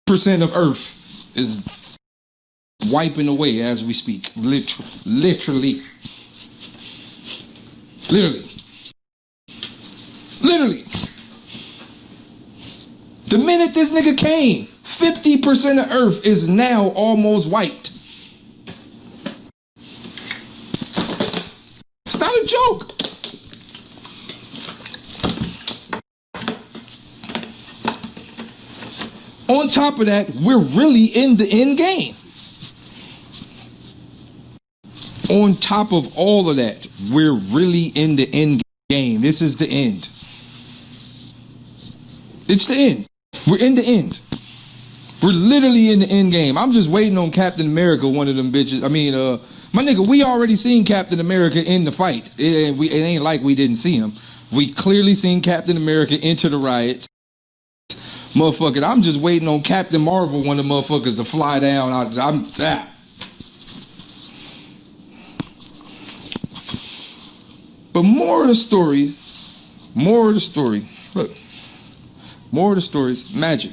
of Earth is wiping away as we speak. Literally. The minute this nigga came, 50% of Earth is now almost wiped. It's not a joke. On top of that, we're really in the end game. On top of all of that, we're really in the end game. This is the end. It's the end. We're in the end. We're literally in the end game. I'm just waiting on Captain America, one of them bitches. My nigga, we already seen Captain America in the fight. It ain't like we didn't see him. We clearly seen Captain America enter the riots. Motherfucker, I'm just waiting on Captain Marvel, one of the motherfuckers, to fly down. But more of the story, look, more of the story is magic.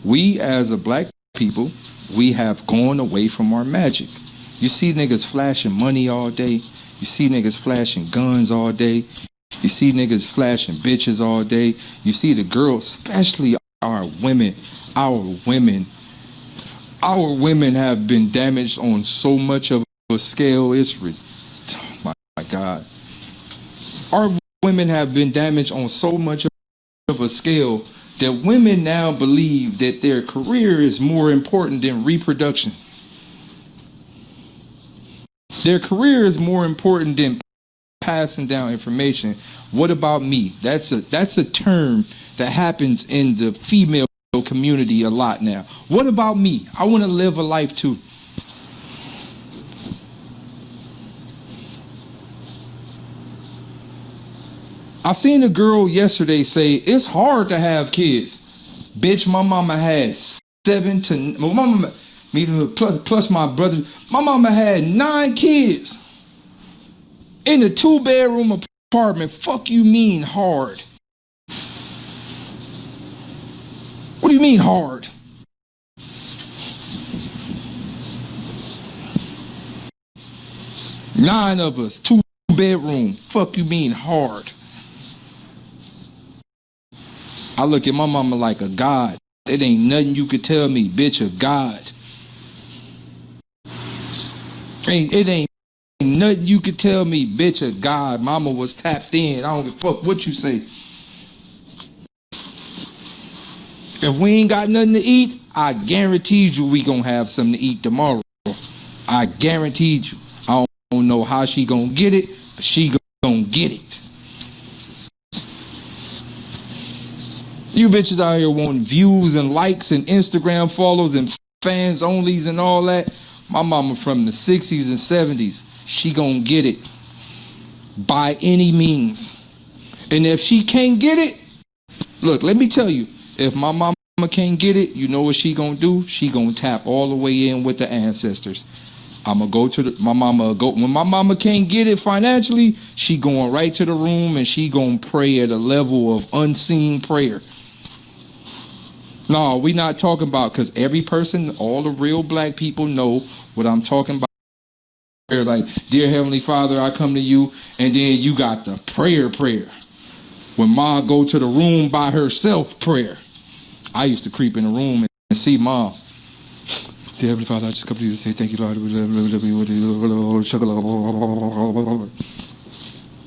We as a black people, we have gone away from our magic. You see niggas flashing money all day. You see niggas flashing guns all day. You see niggas flashing bitches all day. You see the girls, especially our women. Our women have been damaged on so much of a scale. Oh my God. Our women have been damaged on so much of a scale that women now believe that their career is more important than reproduction. Their career is more important than passing down information. What about me? That's a term that happens in the female community a lot now. What about me? I want to live a life too. I seen a girl yesterday say, it's hard to have kids. Bitch, my mama had 7 to... My mama, plus my brother, my mama had 9 kids. In a 2-bedroom apartment. Fuck you mean hard? What do you mean hard? Nine of us, 2-bedroom. Fuck you mean hard? I look at my mama like a god. It ain't nothing you could tell me, bitch, a god. It ain't nothing you could tell me, bitch, a god. Mama was tapped in. I don't give a fuck what you say. If we ain't got nothing to eat, I guarantee you we gonna have something to eat tomorrow. I guarantee you. I don't know how she gonna get it, but she gonna get it. You bitches out here wanting views and likes and Instagram follows and fans onlys and all that. My mama from the 60s and 70s. She gonna get it. By any means. And if she can't get it, look, let me tell you. If my mama can't get it, you know what she gonna do? She gonna tap all the way in with the ancestors. I'ma go to my mama. When my mama can't get it financially, she going right to the room and she gonna pray at a level of unseen prayer. No, we not talking about, because every person, all the real black people know what I'm talking about. Like, dear Heavenly Father, I come to you, and then you got the prayer. When Ma go to the room by herself, prayer. I used to creep in the room and see Mom. Dear Heavenly Father, I just come to you to say thank you, Lord.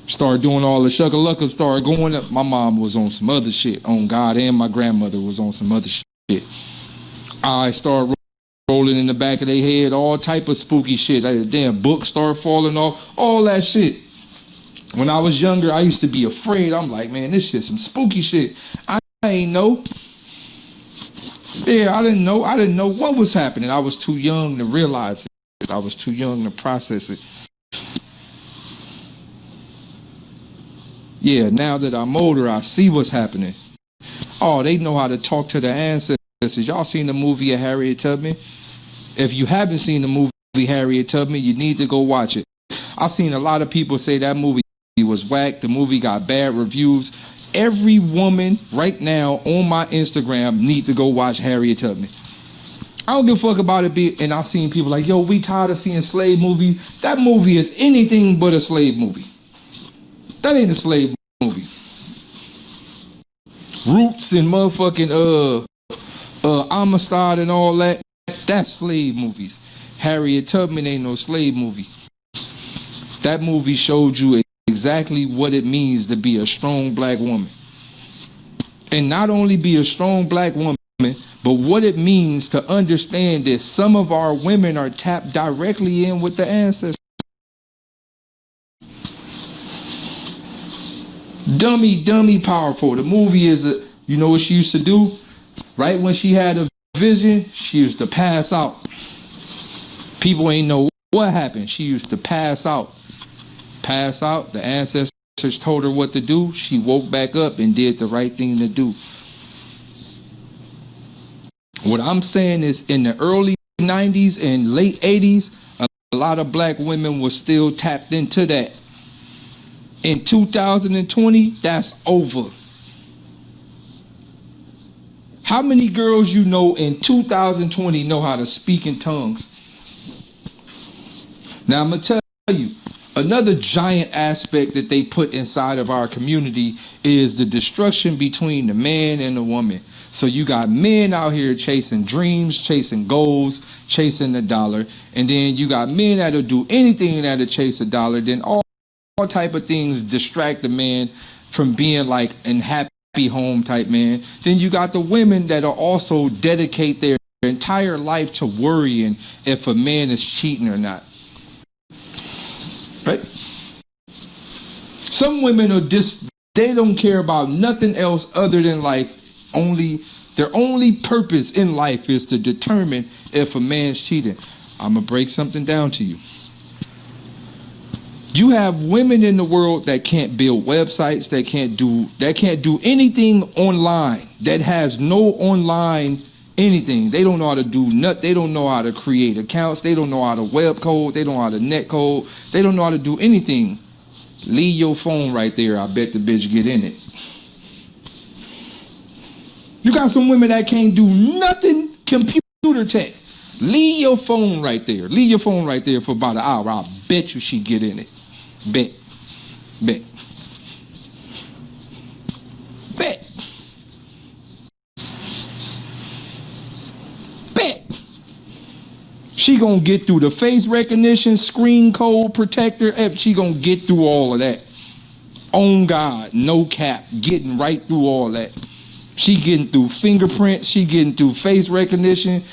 Start doing all the shuckalugga, start going up. My mom was on some other shit, on God, and my grandmother was on some other shit. I start rolling in the back of their head, all type of spooky shit. Damn books start falling off, all that shit. When I was younger, I used to be afraid. I'm like, man, this shit some spooky shit. I ain't know. Yeah, I didn't know what was happening. I was too young to realize it. I was too young to process it. Yeah, now that I'm older, I see what's happening. Oh, they know how to talk to their ancestors. Y'all seen the movie of Harriet Tubman? If you haven't seen the movie Harriet Tubman, you need to go watch it. I've seen a lot of people say that movie was whack. The movie got bad reviews. Every woman right now on my Instagram need to go watch Harriet Tubman. I don't give a fuck about it and I've seen people like, yo, we tired of seeing slave movies. That movie is anything but a slave movie. That ain't a slave movie. Roots and motherfucking Amistad and all that, that's slave movies. Harriet Tubman ain't no slave movie. That movie showed you exactly what it means to be a strong black woman. And not only be a strong black woman, but what it means to understand that some of our women are tapped directly in with the ancestors. Dummy powerful. The movie is, you know what she used to do? Right when she had a vision, she used to pass out. People ain't know what happened. She used to pass out. Pass out. The ancestors told her what to do. She woke back up and did the right thing to do. What I'm saying is in the early 90s and late 80s, a lot of black women were still tapped into that. In 2020, that's over. How many girls you know in 2020 know how to speak in tongues? Now I'm going to tell you, another giant aspect that they put inside of our community is the destruction between the man and the woman. So you got men out here chasing dreams, chasing goals, chasing the dollar. And then you got men that'll do anything that'll chase a dollar. Then all type of things distract the man from being like an happy home type man. Then you got the women that'll also dedicate their entire life to worrying if a man is cheating or not. Right? Some women are they don't care about nothing else other than life. Their only purpose in life is to determine if a man's cheating. I'm gonna break something down to you. You have women in the world that can't build websites, that can't do anything online, that has no online anything. They don't know how to do nothing. They don't know how to create accounts. They don't know how to web code. They don't know how to net code. They don't know how to do anything. Leave your phone right there. I bet the bitch get in it. You got some women that can't do nothing computer tech. Leave your phone right there. Leave your phone right there for about an hour. I bet you she get in it. Bet. She gonna get through the face recognition, screen code protector. She gonna get through all of that. On God, no cap, getting right through all that. She getting through fingerprints. She getting through face recognition.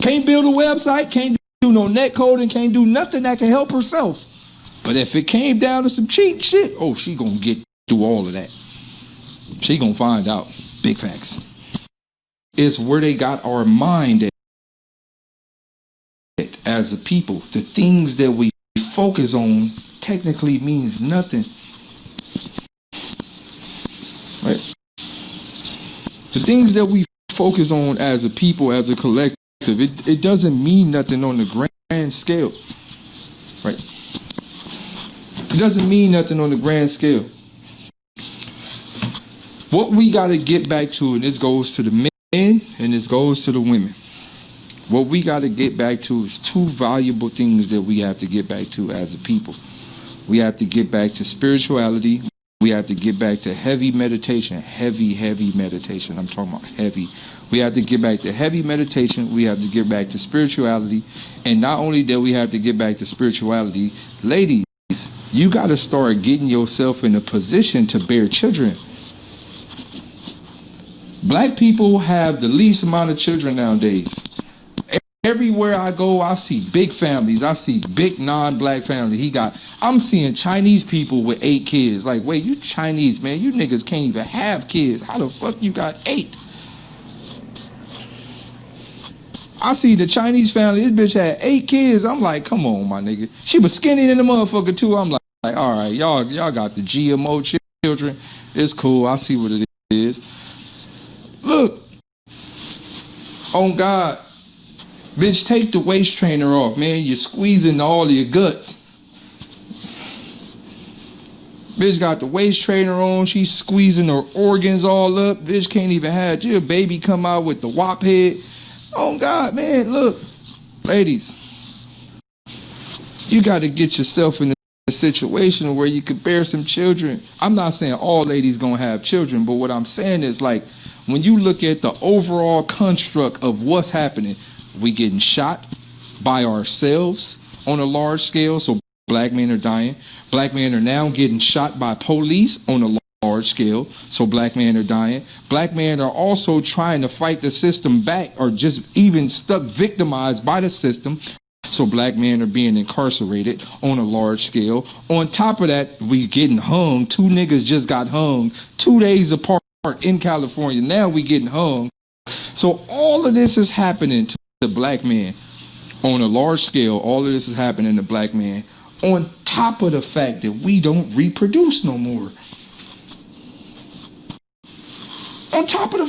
Can't build a website. Can't do no net coding. Can't do nothing that can help herself. But if it came down to some cheap shit, oh, she gonna get through all of that. She gonna find out. Big facts. It's where they got our mind at as a people. The things that we focus on technically means nothing. Right? The things that we focus on as a people, as a collective, it doesn't mean nothing on the grand scale. Right? It doesn't mean nothing on the grand scale. What we got to get back to, and this goes to the men and this goes to the women. What we got to get back to is two valuable things that we have to get back to as a people. We have to get back to spirituality. We have to get back to heavy meditation. Heavy meditation. I'm talking about heavy. We have to get back to heavy meditation. We have to get back to spirituality. And not only that we have to get back to spirituality, ladies, you got to start getting yourself in a position to bear children. Black people have the least amount of children nowadays. Everywhere I go, I see big families. I see big non-black families. I'm seeing Chinese people with 8 kids. Like, wait, you Chinese, man. You niggas can't even have kids. How the fuck you got 8? I see the Chinese family. This bitch had 8 kids. I'm like, come on, my nigga. She was skinny in the motherfucker, too. I'm like, all right, y'all got the GMO children. It's cool. I see what it is. Look. On God. Bitch, take the waist trainer off, man. You're squeezing all your guts. Bitch got the waist trainer on. She's squeezing her organs all up. Bitch can't even have your baby come out with the wop head. Oh, God, man, look. Ladies, you got to get yourself in a situation where you could bear some children. I'm not saying all ladies going to have children, but what I'm saying is, like, when you look at the overall construct of what's happening, we getting shot by ourselves on a large scale, so black men are dying. Black men are now getting shot by police on a large scale, so black men are dying. Black men are also trying to fight the system back, or just even stuck victimized by the system, so black men are being incarcerated on a large scale. On top of that, we getting hung. 2 niggas just got hung 2 days apart in California. Now we getting hung. So all of this is happening to the black man on a large scale. All of this is happening to black men, on top of the fact that we don't reproduce no more. On top of the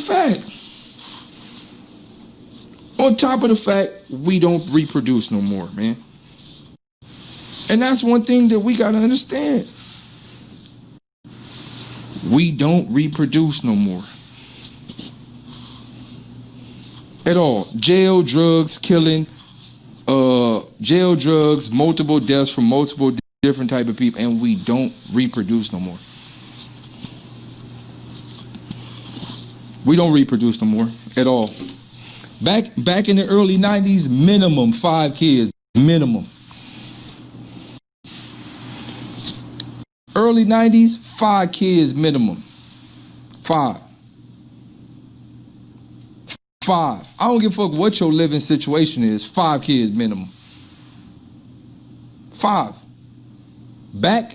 fact we don't reproduce no more, man. And that's one thing that we got to understand. We don't reproduce no more. At all. Jail, drugs, killing, jail, drugs, multiple deaths from multiple different type of people, and we don't reproduce no more. We don't reproduce no more at all. Back in the early 90s, minimum 5 kids, minimum. Early 90s, 5 kids minimum. 5. I don't give a fuck what your living situation is. 5 kids minimum. 5. Back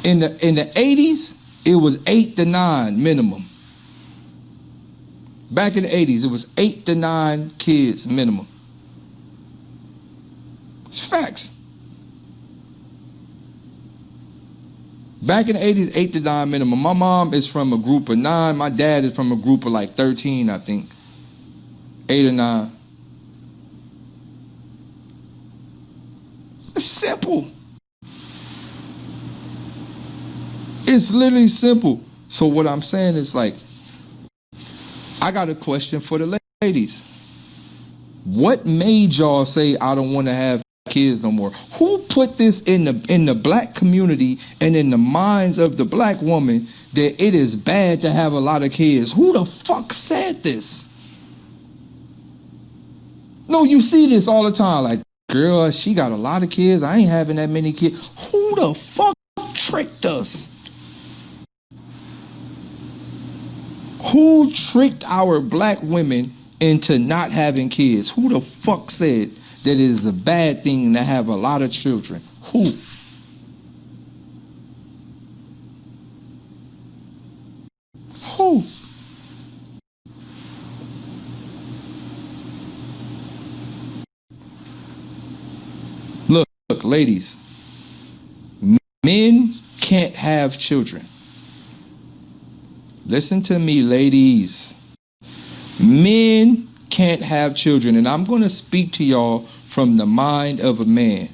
in the 80s, it was 8 to 9 minimum. Back in the 80s, it was 8 to 9 kids minimum. It's facts. Back in the 80s, 8 to 9 minimum. My mom is from a group of 9. My dad is from a group of like 13, I think. 8 or 9. It's simple. It's literally simple. So what I'm saying is, like, I got a question for the ladies. What made y'all say I don't want to have kids no more? Who put this in the black community and in the minds of the black woman that it is bad to have a lot of kids? Who the fuck said this? No, you see this all the time. Like, girl, she got a lot of kids. I ain't having that many kids. Who the fuck tricked us? Who tricked our black women into not having kids? Who the fuck said that it is a bad thing to have a lot of children? Who? Who? Look, ladies, men can't have children. Listen to me, ladies. Men can't have children, and I'm going to speak to y'all from the mind of a man.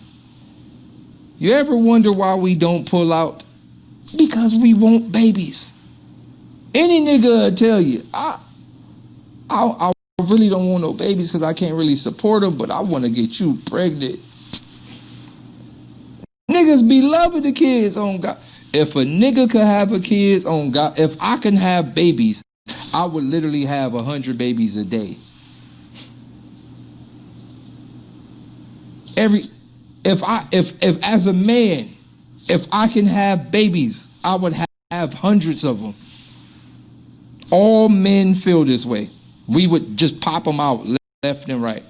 You ever wonder why we don't pull out? Because we want babies. Any nigga will tell you, I really don't want no babies because I can't really support them, but I want to get you pregnant. Niggas be loving the kids on God. If a nigga could have a kids on God, if I can have babies, I would literally have 100 babies a day. If as a man, if I can have babies, I would have hundreds of them. All men feel this way. We would just pop them out left and right.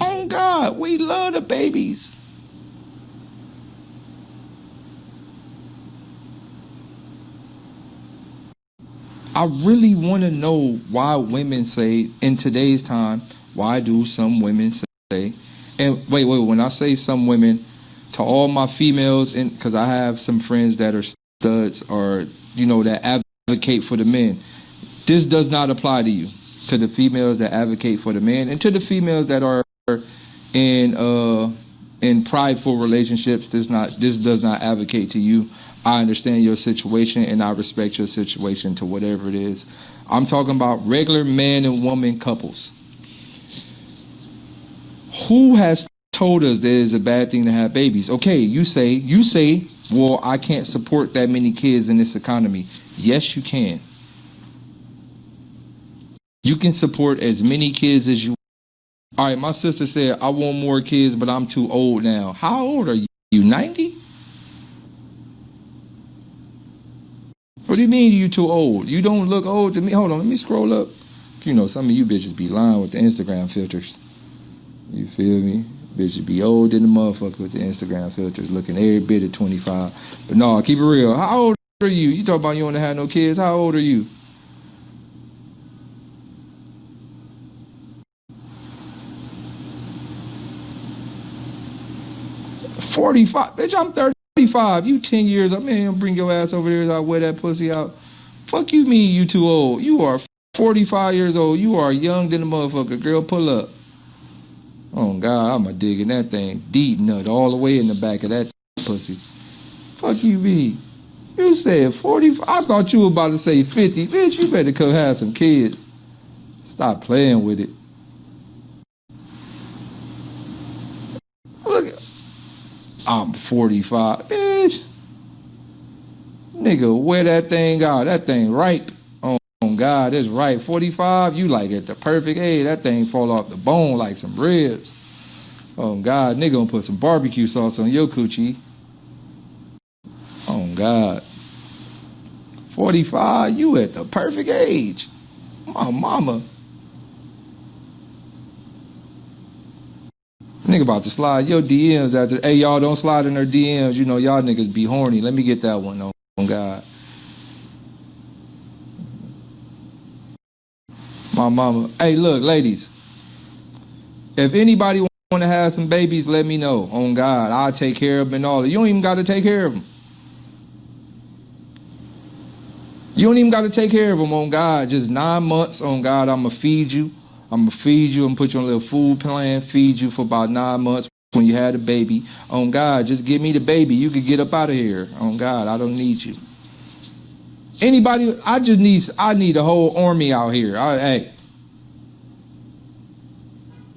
Oh God, we love the babies. I really want to know why women say, in today's time, why do some women say, and wait, when I say some women, to all my females, because I have some friends that are studs or, that advocate for the men. This does not apply to you, to the females that advocate for the men, and to the females that are in prideful relationships. This does not advocate to you. I understand your situation and I respect your situation to whatever it is. I'm talking about regular man and woman couples. Who has told us that it's a bad thing to have babies? Okay, you say, well, I can't support that many kids in this economy. Yes, you can. You can support as many kids as you want. All right, my sister said, I want more kids, but I'm too old now. How old are you? You 90? What do you mean you too old? You don't look old to me. Hold on, let me scroll up. You know, some of you bitches be lying with the Instagram filters. You feel me? Bitches be old in the motherfucker with the Instagram filters, looking every bit of 25. But no, keep it real. How old are you? You talk about you want to have no kids. How old are you? $45. Bitch, I'm 35. You 10 years up. Man, bring your ass over here as I wear that pussy out. Fuck you mean you too old? You are 45 years old. You are young than a motherfucker. Girl, pull up. Oh, God, I'm a digging that thing. Deep nut all the way in the back of that pussy. Fuck you mean? You said 45. I thought you were about to say 50. Bitch, you better come have some kids. Stop playing with it. Look, I'm 45. Bitch. Nigga, wear that thing out. That thing ripe. Oh, God, it's ripe. 45, you like at the perfect age. That thing fall off the bone like some ribs. Oh, God, nigga gonna put some barbecue sauce on your coochie. Oh, God. 45, you at the perfect age. My mama. Nigga about to slide your DMs after. Hey, y'all don't slide in her DMs. You know, y'all niggas be horny. Let me get that one on God. My mama. Hey, look, ladies. If anybody want to have some babies, let me know. On God, I'll take care of them and all. You don't even got to take care of them. You don't even got to take care of them, on God. Just 9 months, on God, I'm going to feed you. I'm going to feed you and put you on a little food plan, feed you for about 9 months when you had a baby. On God, just give me the baby. You can get up out of here. On God, I don't need you. Anybody, I need a whole army out here. Hey.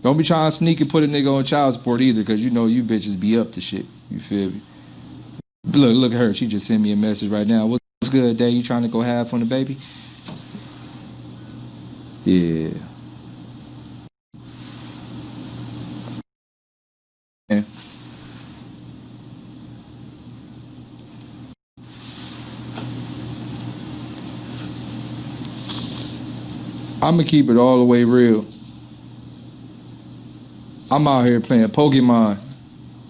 Don't be trying to sneak and put a nigga on child support either, because you know you bitches be up to shit. You feel me? Look at her. She just sent me a message right now. What's good, Day? You trying to go half on the baby? Yeah. Yeah. I'm going to keep it all the way real. I'm out here playing Pokemon.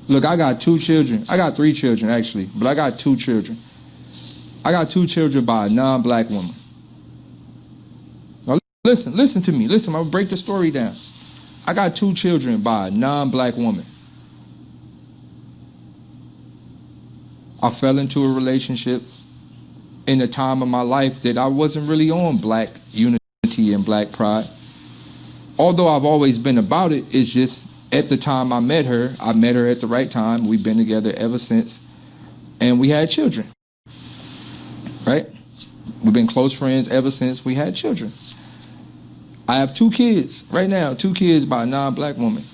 Look, I got 2 children. I got 3 children, actually, but I got 2 children. I got 2 children by a non-black woman. Now, listen to me. Listen, I'm going to break the story down. I got 2 children by a non-black woman. I fell into a relationship in a time of my life that I wasn't really on black unity and black pride. Although I've always been about it, it's just at the time I met her at the right time. We've been together ever since. And we had children. Right? We've been close friends ever since we had children. I have 2 kids right now, 2 kids by a non-black woman.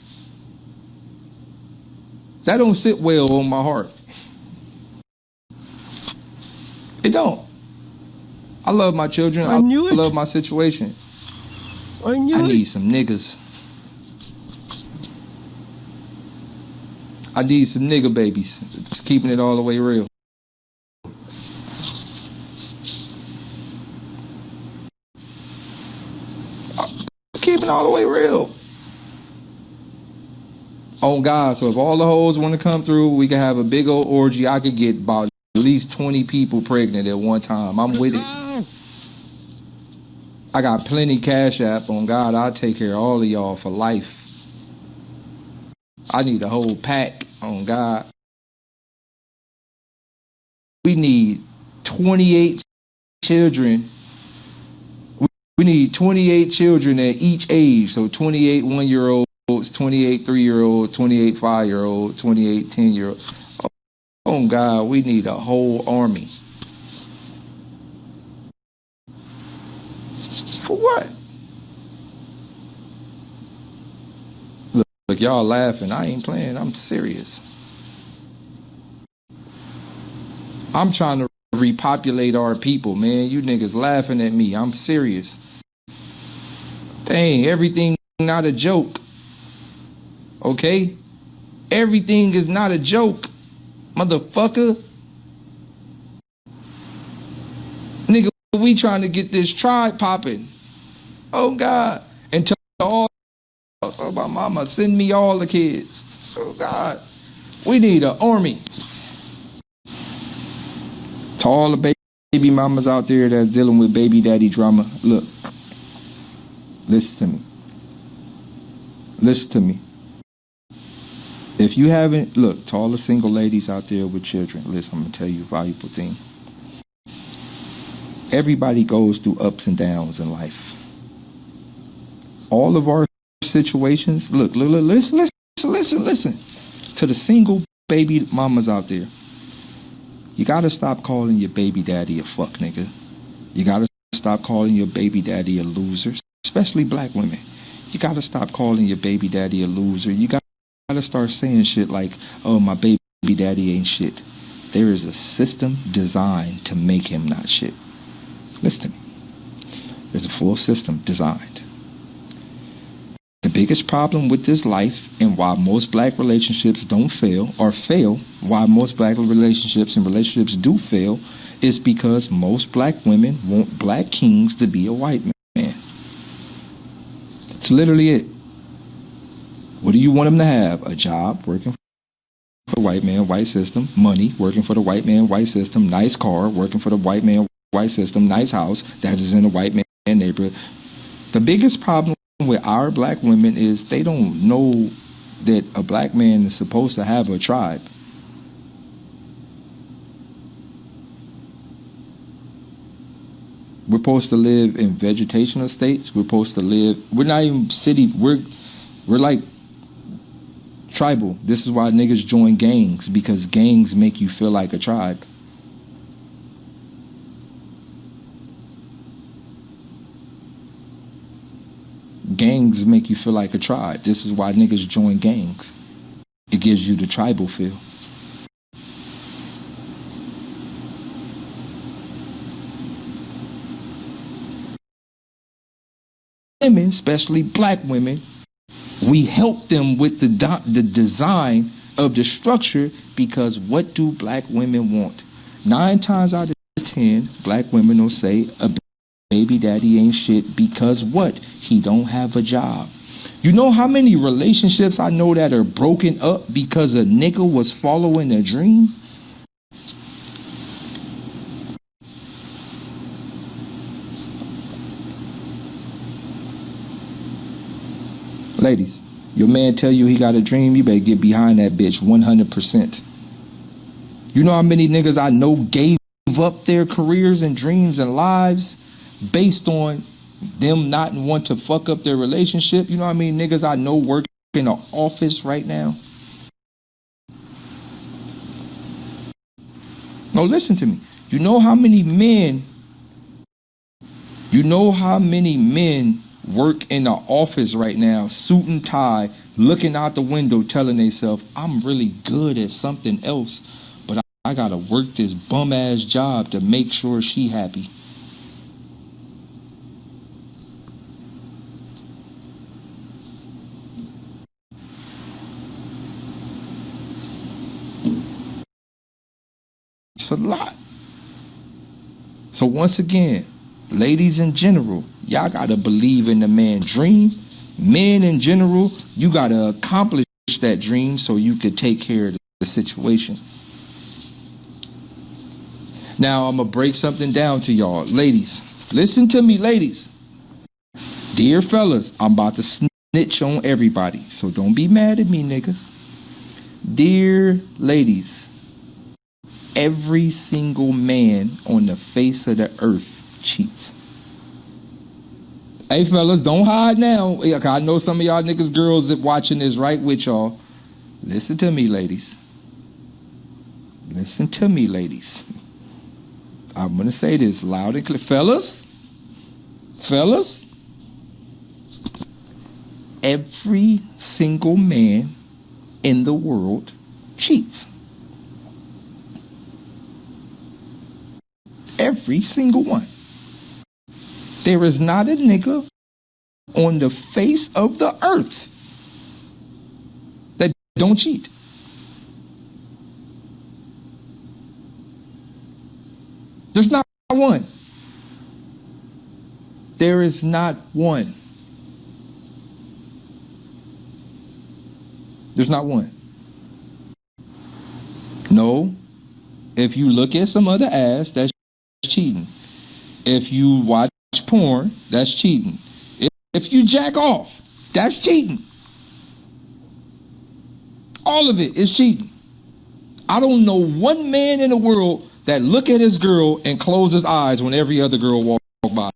That don't sit well on my heart. It don't. I love my children. I love my situation. I need some niggas. I need some nigga babies. Just keeping it all the way real. Keeping it all the way real. On God, so if all the hoes want to come through, we can have a big old orgy. I could get about at least 20 people pregnant at one time. I'm with it. I got plenty cash app. On God, I'll take care of all of y'all for life. I need a whole pack. On God. We need 28 children. We need 28 children at each age. So 28 1-year-olds 28 3-year-olds, 28 5-year-olds, 28 10-year-olds. Oh God, we need a whole army. For what? Look, y'all laughing. I ain't playing. I'm serious. I'm trying to repopulate our people, man. You niggas laughing at me. I'm serious. Dang, everything not a joke. Okay? Everything is not a joke, motherfucker. Nigga, we trying to get this tribe popping. Oh God. And to all, oh my mama, send me all the kids. Oh God. We need an army. To all the baby mamas out there that's dealing with baby daddy drama, look, listen to me. Listen to me. If you haven't, look, to all the single ladies out there with children, listen, I'm going to tell you a valuable thing. Everybody goes through ups and downs in life. All of our situations, look, listen. To the single baby mamas out there, you got to stop calling your baby daddy a fuck nigga. You got to stop calling your baby daddy a loser, especially black women. You got to stop calling your baby daddy a loser. You got to start saying shit like, oh, my baby daddy ain't shit. There is a system designed to make him not shit. Listen to me. There's a full system designed. The biggest problem with this life and why most black relationships don't fail, or fail, why most black relationships and relationships do fail, is because most black women want black kings to be a white man. That's literally it. What do you want them to have? A job, working for the white man, white system. Money, working for the white man, white system. Nice car, working for the white man, white system. Nice house, that is in a white man neighborhood. The biggest problem with our black women is they don't know that a black man is supposed to have a tribe. We're supposed to live in vegetational states. We're supposed to live, we're not even city, we're like tribal. This is why niggas join gangs, because gangs make you feel like a tribe. Gangs make you feel like a tribe. This is why niggas join gangs. It gives you the tribal feel. Women, especially black women, we help them with the design of the structure, because what do black women want? 9 times out of 10, black women will say a baby daddy ain't shit because what? He don't have a job. You know how many relationships I know that are broken up because a nigga was following a dream? Ladies, your man tell you he got a dream, you better get behind that bitch 100%. You know how many niggas I know gave up their careers and dreams and lives based on them not want to fuck up their relationship? You know how many niggas I know work in an office right now? No, listen to me. You know how many men work in an office right now, suit and tie, looking out the window, telling themselves, I'm really good at something else, but I gotta work this bum ass job to make sure she happy. It's a lot. So once again, ladies in general, y'all gotta believe in the man's dream. Men in general, you gotta accomplish that dream so you could take care of the situation. Now I'm gonna break something down to y'all. Ladies, listen to me, ladies. Dear fellas, I'm about to snitch on everybody, so don't be mad at me, niggas. Dear ladies, every single man on the face of the earth cheats. Hey, fellas, don't hide now. Yeah, 'cause I know some of y'all niggas, girls that watching this right with y'all. Listen to me, ladies. Listen to me, ladies. I'm going to say this loud and clear. Fellas, every single man in the world cheats. Every single one. There is not a nigga on the face of the earth that don't cheat. There's not one. There is not one. There's not one. No. If you look at some other ass, that's cheating. If you watch porn, that's cheating. If you jack off, that's cheating. All of it is cheating. I don't know one man in the world that look at his girl and close his eyes when every other girl walk by.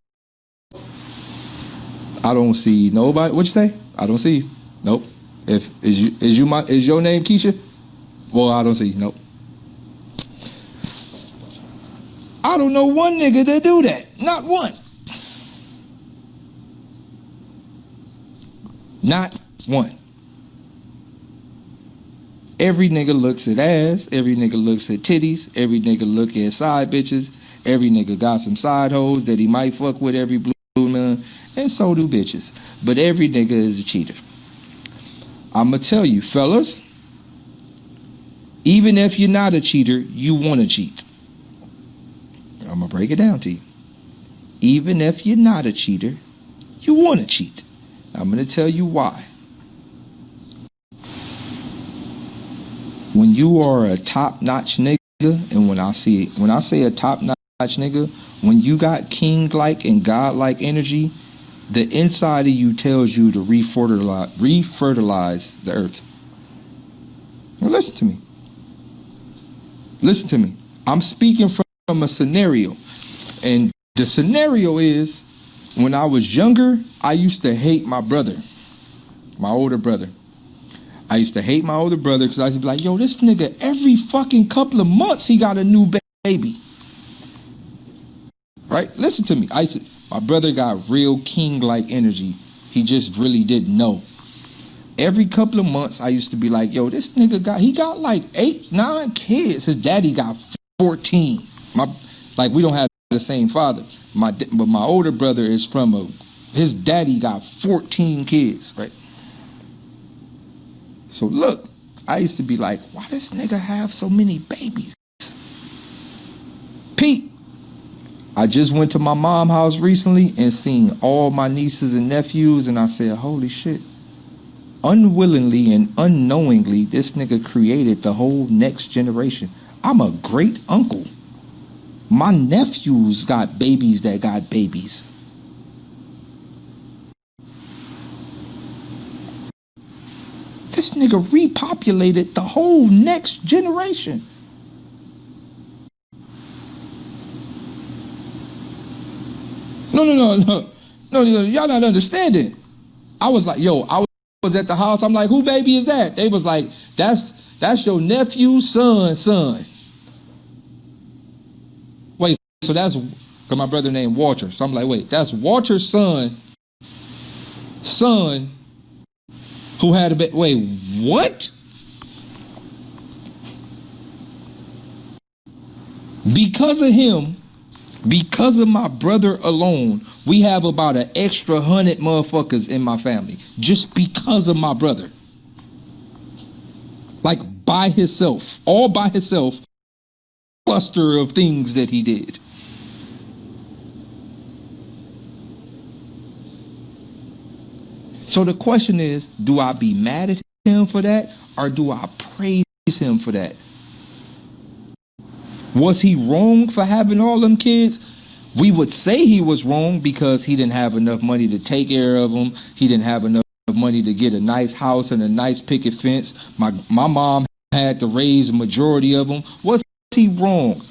I don't see nobody. What you say? I don't see you. Nope. If is your name Keisha? Well, I don't see you. Nope. I don't know one nigga that do that. Not one. Not one. Every nigga looks at ass. Every nigga looks at titties. Every nigga look at side bitches. Every nigga got some side hoes that he might fuck with every blue moon. And so do bitches. But every nigga is a cheater. I'ma tell you, fellas, even if you're not a cheater, you want to cheat. I'm going to break it down to you. Even if you're not a cheater, you want to cheat. I'm going to tell you why. When you are a top-notch nigga, and when I say a top-notch nigga, when you got king-like and god-like energy, the inside of you tells you to refertilize the earth. Now listen to me. Listen to me. I'm speaking from a scenario. And the scenario is, when I was younger, I used to hate my brother, my older brother. I used to hate my older brother because I used to be like, yo, this nigga, every fucking couple of months, he got a new baby. Right? Listen to me. My brother got real king-like energy. He just really didn't know. Every couple of months, I used to be like, yo, this nigga he got like 8, 9 kids. His daddy got 14. We don't have the same father. But my older brother is his daddy got 14 kids, right? So look, I used to be like, why does nigga have so many babies? Pete, I just went to my mom's house recently and seen all my nieces and nephews, and I said, holy shit. Unwillingly and unknowingly, this nigga created the whole next generation. I'm a great uncle. My nephews got babies that got babies. This nigga repopulated the whole next generation. No, y'all not understanding. I was like, I was at the house. I'm like, who baby is that? They was like, that's your nephew's son. Wait, so that's, because my brother named Walter. So I'm like, wait, that's Walter's son who had a baby. Wait, what? Because of him, because of my brother alone, we have about an extra 100 motherfuckers in my family. Just because of my brother. Like by himself. All by himself. Cluster of things that he did. So the question is, do I be mad at him for that? Or do I praise him for that? Was he wrong for having all them kids? We would say he was wrong because he didn't have enough money to take care of them. He didn't have enough money to get a nice house and a nice picket fence. My mom had to raise a majority of them. Was he wrong?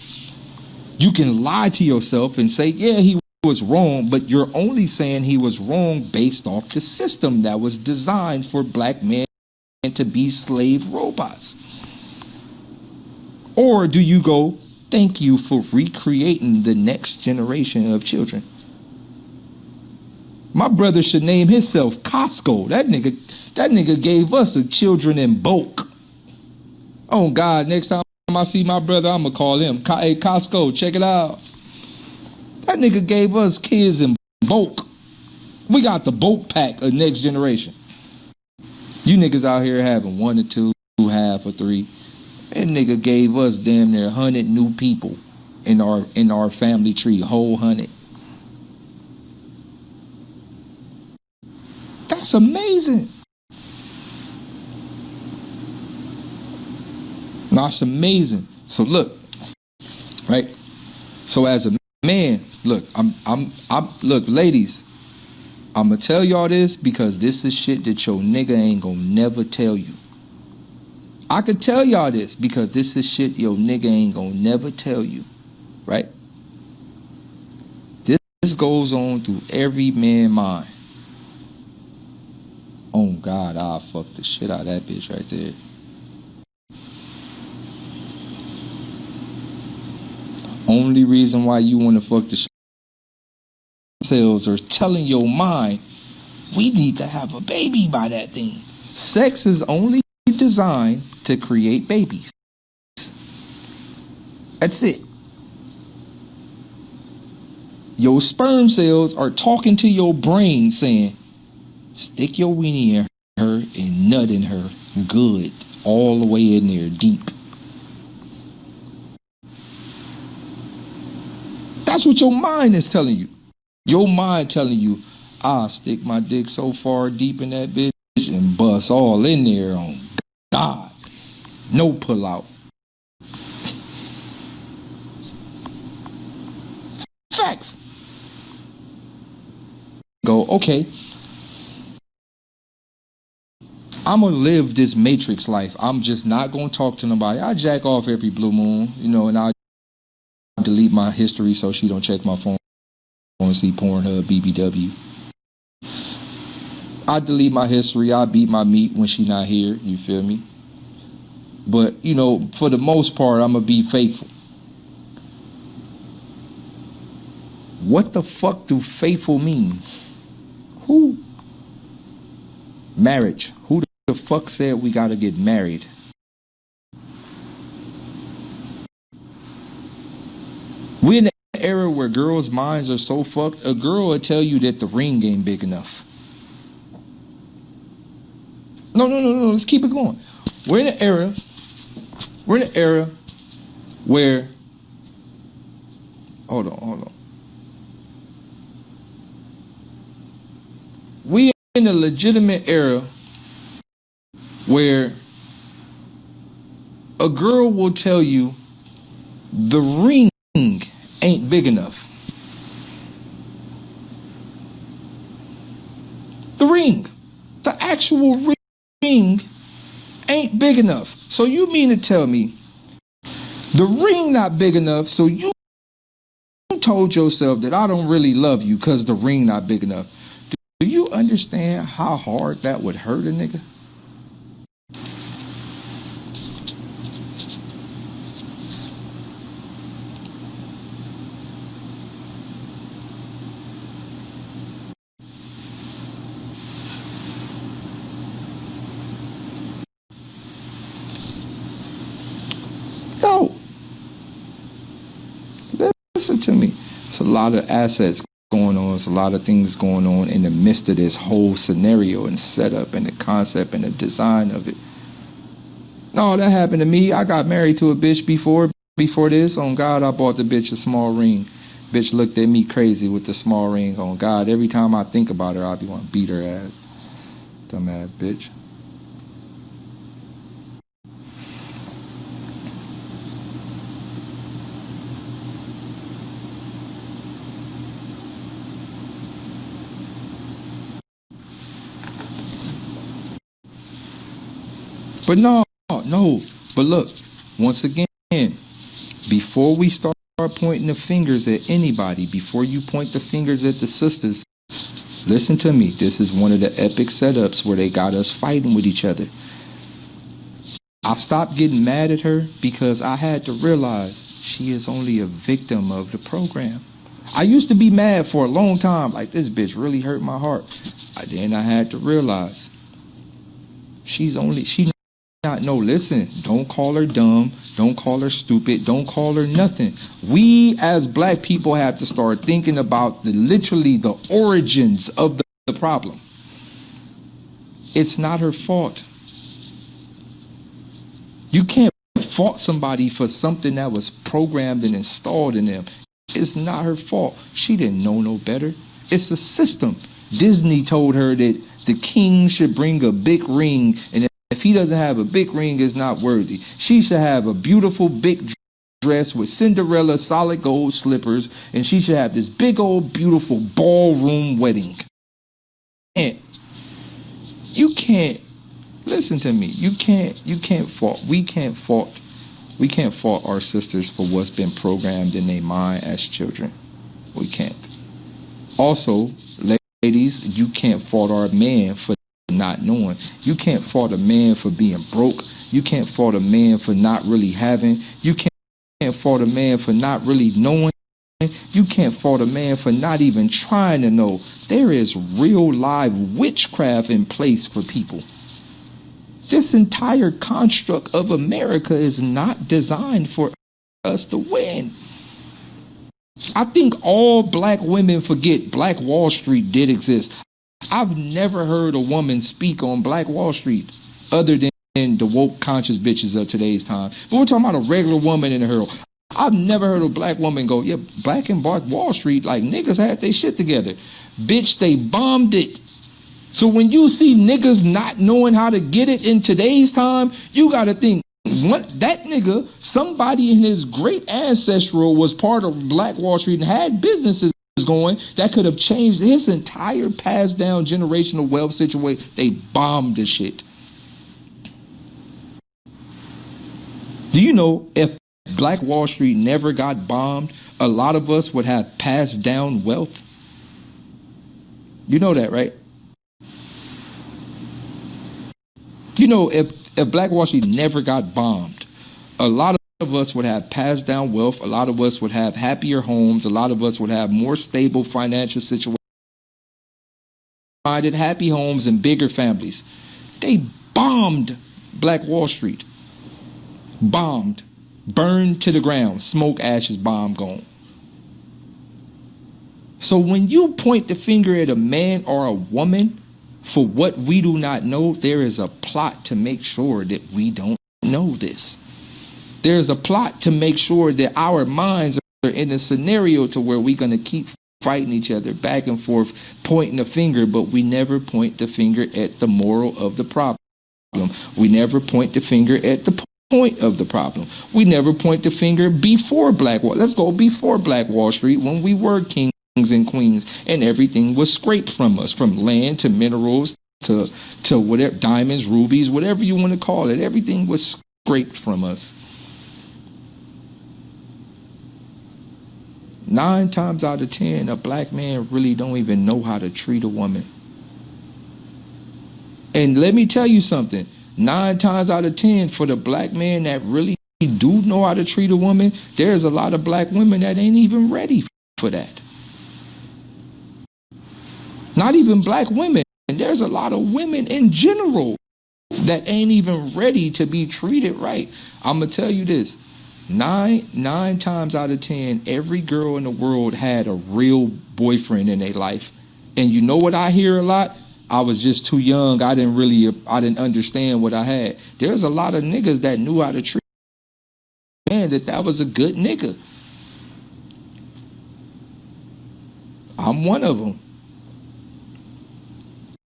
You can lie to yourself and say, yeah, he was wrong, but you're only saying he was wrong based off the system that was designed for black men to be slave robots. Or do you go, thank you for recreating the next generation of children? My brother should name himself Costco. That nigga gave us the children in bulk. Oh God, next time I see my brother, I'ma call him. Hey Costco, check it out. That nigga gave us kids in bulk. We got the bulk pack of next generation. You niggas out here having 1 or 2, half or 3. That nigga gave us damn near 100 new people in our family tree, whole 100. That's amazing. That's amazing. So look, right? So as a man, look, look, ladies, I'm gonna tell y'all this because this is shit that your nigga ain't gonna never tell you. I could tell y'all this because this is shit your nigga ain't gonna never tell you, right? This goes on through every man's mind. Oh God, I'll fuck the shit out of that bitch right there. Only reason why you want to fuck the shit cells are telling your mind, we need to have a baby by that thing. Sex is only designed to create babies. That's it. Your sperm cells are talking to your brain saying, stick your weenie in her and nut in her good, all the way in there deep. That's what your mind is telling you. Your mind telling you, I'll stick my dick so far deep in that bitch and bust all in there on God. No pull out. Facts. Go, okay. I'm going to live this matrix life. I'm just not going to talk to nobody. I jack off every blue moon, and I delete my history so she don't check my phone and see Pornhub, BBW. I delete my history. I beat my meat when she not here. You feel me? But, for the most part, I'm going to be faithful. What the fuck do faithful mean? Who? Marriage. Who the fuck said we got to get married? We're in an era where girls' minds are so fucked. A girl will tell you that the ring ain't big enough. No. Let's keep it going. We're in an era where. Hold on. We in a legitimate era where a girl will tell you the ring ain't big enough. The ring, the actual ring ain't big enough. So you mean to tell me the ring not big enough, so you told yourself that I don't really love you because the ring not big enough. Do you understand how hard that would hurt a nigga? No. Listen to me. It's a lot of assets going on. It's a lot of things going on in the midst of this whole scenario and setup and the concept and the design of it. No, that happened to me. I got married to a bitch before this. On God, I bought the bitch a small ring. Bitch looked at me crazy with the small ring. On God, every time I think about her, I be want to beat her ass. Dumbass bitch. But no. But look, once again, before we start pointing the fingers at anybody, before you point the fingers at the sisters, listen to me. This is one of the epic setups where they got us fighting with each other. I stopped getting mad at her because I had to realize she is only a victim of the program. I used to be mad for a long time, like, this bitch really hurt my heart. Then I had to realize she not, no, listen, don't call her dumb, don't call her stupid, don't call her nothing. We as black people have to start thinking about literally the origins of the problem. It's not her fault. You can't fault somebody for something that was programmed and installed in them. It's not her fault. She didn't know no better. It's a system. Disney told her that the king should bring a big ring, and if he doesn't have a big ring, it's not worthy. She should have a beautiful big dress with Cinderella solid gold slippers, and she should have this big old beautiful ballroom wedding. And you can't, listen to me, we can't fault our sisters for what's been programmed in their mind as children. We can't. Also, ladies, you can't fault our man for not knowing. You can't fault a man for being broke. You can't fault a man for not really having. You can't fault a man for not really knowing. You can't fault a man for not even trying to know. There is real live witchcraft in place for people. This entire construct of America is not designed for us to win. I think all black women forget Black Wall Street did exist. I've never heard a woman speak on Black Wall Street other than the woke conscious bitches of today's time. But we're talking about a regular woman in her. I've never heard a black woman go, yeah, Black and Black Wall Street, like niggas had their shit together. Bitch, they bombed it. So when you see niggas not knowing how to get it in today's time, you got to think, that nigga, somebody in his great ancestral was part of Black Wall Street and had businesses going that could have changed his entire passed down generational wealth situation. They bombed the shit. Do you know if Black Wall Street never got bombed, a lot of us would have passed down wealth? You know that, right? You know, if Black Wall Street never got bombed, a lot of us would have passed down wealth. A lot of us would have happier homes. A lot of us would have more stable financial situations. Happy homes and bigger families. They bombed Black Wall Street. Bombed. Burned to the ground. Smoke, ashes, bomb, gone. So when you point the finger at a man or a woman for what we do not know, there is a plot to make sure that we don't know this. There's a plot to make sure that our minds are in a scenario to where we're going to keep fighting each other back and forth, pointing the finger, but we never point the finger at the moral of the problem. We never point the finger at the point of the problem. We never point the finger before Black Wall. Let's go before Black Wall Street, when we were kings and queens and everything was scraped from us, from land to minerals to whatever, diamonds, rubies, whatever you want to call it. Everything was scraped from us. 9 times out of 10, a black man really don't even know how to treat a woman. And let me tell you something. 9 times out of 10, for the black man that really do know how to treat a woman, there's a lot of black women that ain't even ready for that. Not even black women. And there's a lot of women in general that ain't even ready to be treated right. I'm going to tell you this. 9 times out of 10, every girl in the world had a real boyfriend in their life. And you know what I hear a lot? I was just too young. I didn't understand what I had. There's a lot of niggas that knew how to treat a man, that was a good nigga. I'm one of them.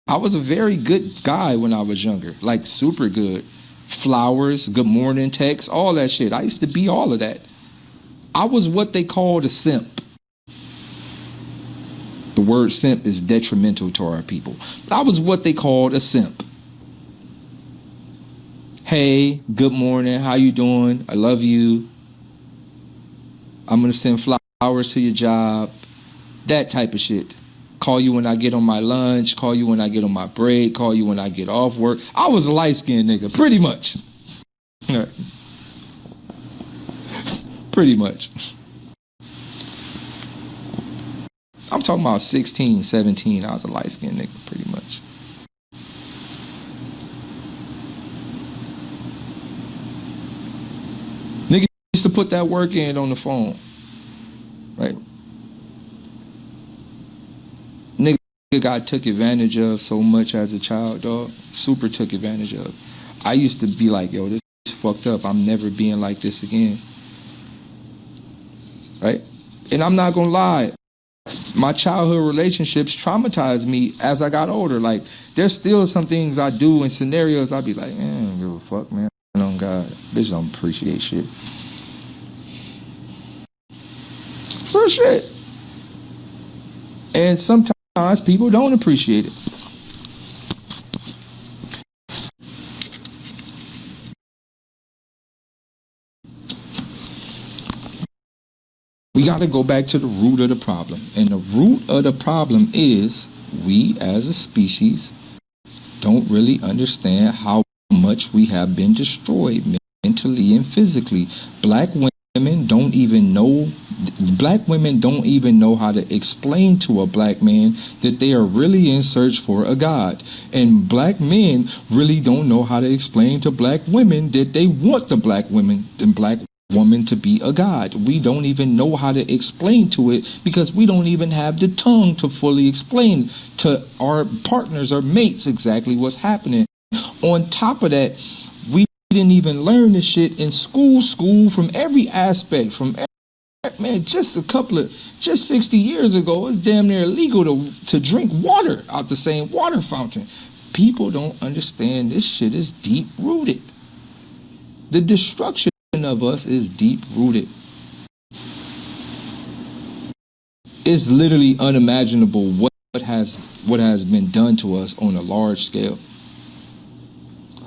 I was a very good guy when I was younger, like super good. Flowers, good morning texts, all that shit. I used to be all of that. I was what they called a simp. The word simp is detrimental to our people. But I was what they called a simp. Hey, good morning, how you doing? I love you. I'm going to send flowers to your job. That type of shit. Call you when I get on my lunch. Call you when I get on my break. Call you when I get off work. I was a light-skinned nigga, pretty much. Pretty much. I'm talking about 16, 17. I was a light-skinned nigga, pretty much. Niggas used to put that work in on the phone. Right? Nigga got took advantage of so much as a child, dog. Super took advantage of. I used to be like, yo, this is fucked up. I'm never being like this again. Right? And I'm not gonna lie. My childhood relationships traumatized me as I got older. Like, there's still some things I do in scenarios I'd be like, man, I don't give a fuck, man. Oh, God. Bitch don't appreciate shit. For shit. And sometimes people don't appreciate it. We got to go back to the root of the problem. And the root of the problem is we as a species don't really understand how much we have been destroyed mentally and physically. Black women don't even know how to explain to a black man that they are really in search for a God. And black men really don't know how to explain to black women that they want the black women and black woman to be a God. We don't even know how to explain to it because we don't even have the tongue to fully explain to our partners or mates exactly what's happening. On top of that, we didn't even learn this shit in school from every aspect. Man, just 60 years ago, it's damn near illegal to drink water out the same water fountain. People don't understand this shit is deep rooted. The destruction of us is deep rooted. It's literally unimaginable what has been done to us on a large scale.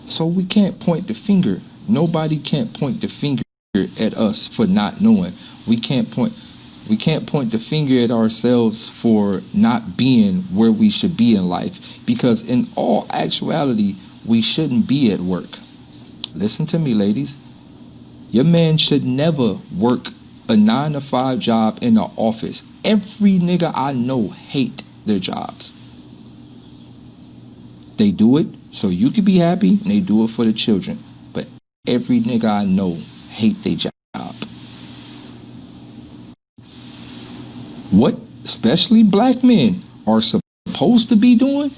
So we can't point the finger. Nobody can't point the finger at us for not knowing. We can't point the finger at ourselves for not being where we should be in life, because in all actuality we shouldn't be at work. Listen to me, ladies. Your man should never work a 9-to-5 job in the office. Every nigga I know hate their jobs. They do it so you can be happy, and they do it for the children. But every nigga I know hate their job. What especially black men are supposed to be doing?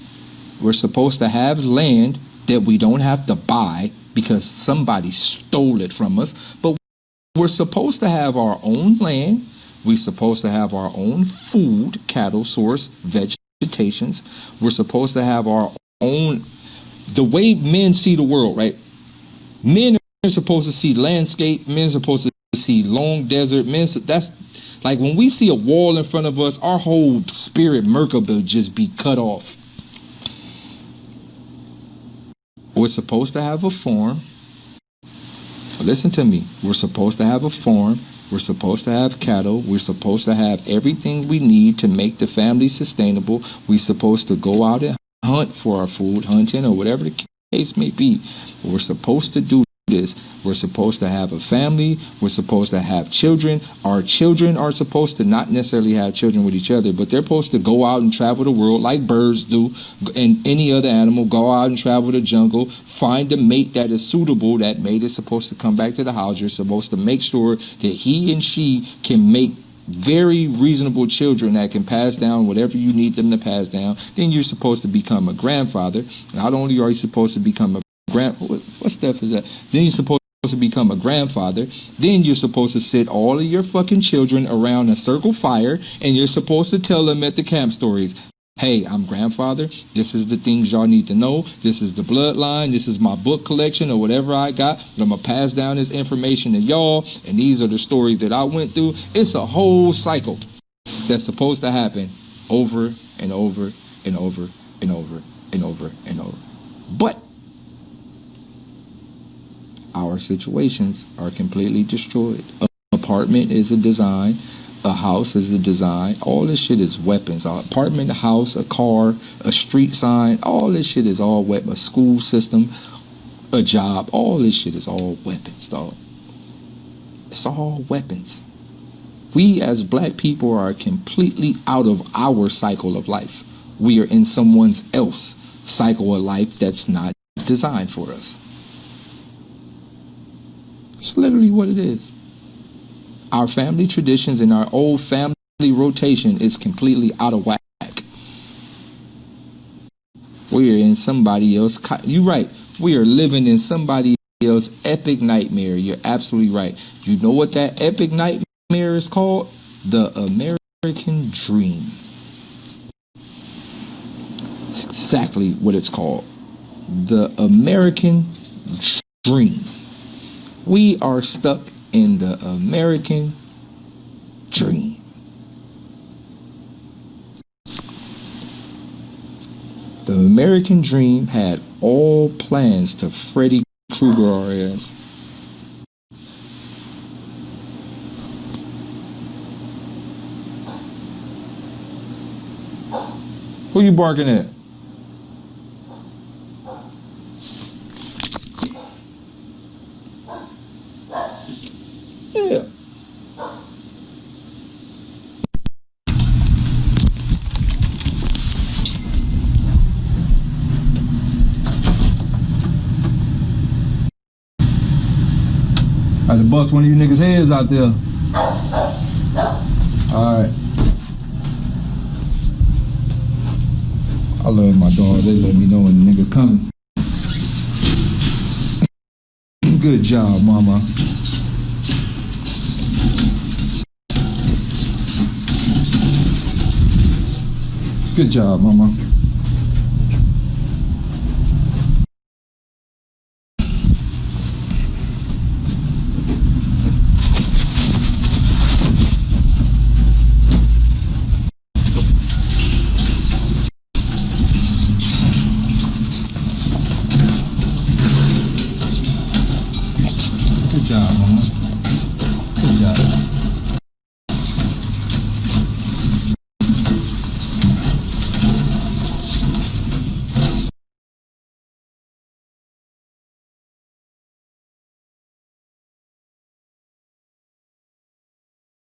We're supposed to have land that we don't have to buy because somebody stole it from us. But we're supposed to have our own land. We're supposed to have our own food, cattle source, vegetations. We're supposed to have our own, the way men see the world, right? Men are supposed to see landscape. Men are supposed to see long desert. That's like when we see a wall in front of us, our whole spirit Merkaba just be cut off. We're supposed to have a farm. Listen to me. We're supposed to have a farm. We're supposed to have cattle. We're supposed to have everything we need to make the family sustainable. We're supposed to go out and hunt for our food, hunting or whatever the case may be. We're supposed to do this. We're supposed to have a family. We're supposed to have children. Our children are supposed to not necessarily have children with each other, but they're supposed to go out and travel the world like birds do and any other animal. Go out and travel the jungle. Find a mate that is suitable. That mate is supposed to come back to the house. You're supposed to make sure that he and she can make very reasonable children that can pass down whatever you need them to pass down. Then you're supposed to become a grandfather. Not only are you supposed to become a what stuff is that? Then you're supposed to become a grandfather. Then you're supposed to sit all of your fucking children around a circle fire, and you're supposed to tell them at the camp stories, hey, I'm grandfather. This is the things y'all need to know. This is the bloodline. This is my book collection or whatever I got. But I'm going to pass down this information to y'all. And these are the stories that I went through. It's a whole cycle that's supposed to happen over and over and over and over and over and over. But our situations are completely destroyed up apartment is a design. A house is a design. All this shit is weapons. An apartment, a house, a car, a street sign. All this shit is all weapons. A school system, a job. All this shit is all weapons, dog. It's all weapons. We as black people are completely out of our cycle of life. We are in someone else's cycle of life that's not designed for us. It's literally what it is. Our family traditions and our old family rotation is completely out of whack. We are in somebody else. You're right. We are living in somebody else's epic nightmare. You're absolutely right. You know what that epic nightmare is called? The American Dream. It's exactly what it's called. The American Dream. We are stuck in the American dream. The American dream had all plans to Freddy Krueger our ass. Who you barking at? Yeah. I had to bust one of you niggas' heads out there. Alright. I love my dog. They let me know when the nigga coming. Good job, mama. Good job, mama. Good job, mama. Good job.